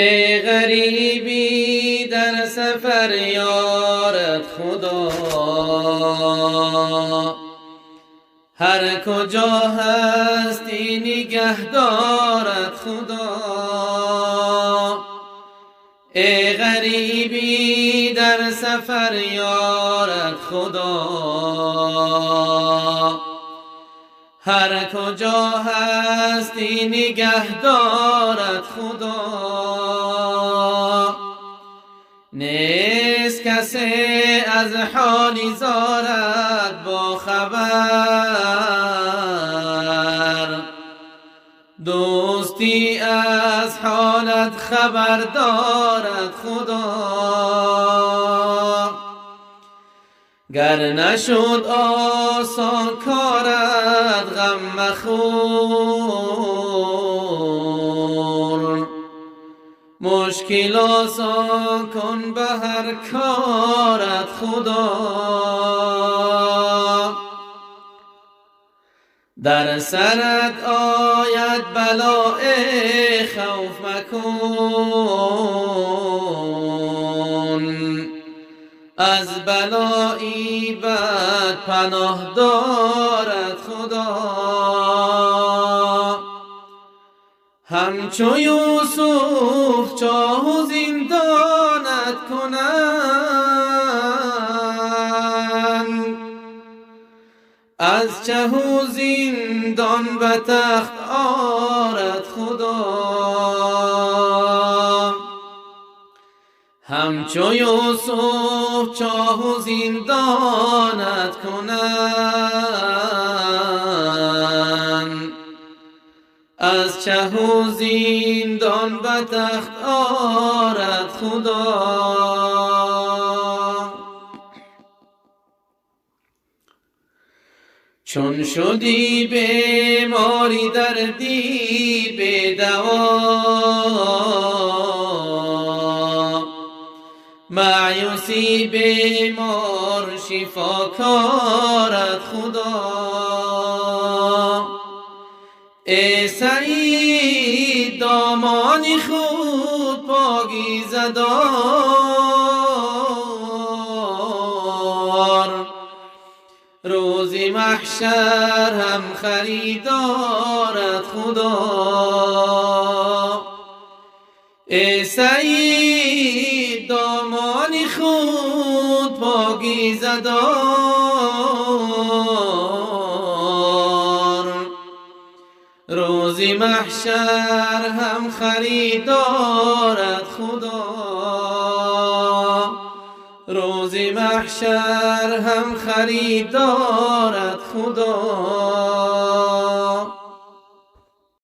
ای غریبی در سفر یارت خدا، هر کجا هستی نگه دارد خدا. ای غریبی در سفر یارت خدا، هر کجا هستی نگه دارد خدا. نیست کسی از حالی زارت با خبر، دوستی از حالت خبر دارد خدا. گر نشد آسان کارت غم مخور، مشکل آسان کن به هر کارت خدا. در سرت آید بلاء خوف مکن، از بلایی بد پناه دارد خدا. همچو یوسف چاه و زندانت کنند، از چه و زندان به تخت آرد خدا. همچو یوسف چاه و زندانت کنند، از چه و زندان به تخت آرد خدا. چون شدی بیماری دردی بی دوا، مایوسی بیمار شفا کارد خدا. ای سعید دامان خود پاکیزه دار، روز محشر هم خریدارد خدا. ای سعید دامان خود پاکیزه دار، روز محشر هم خریدارد خدا. روز محشر هم خریدارد خدا.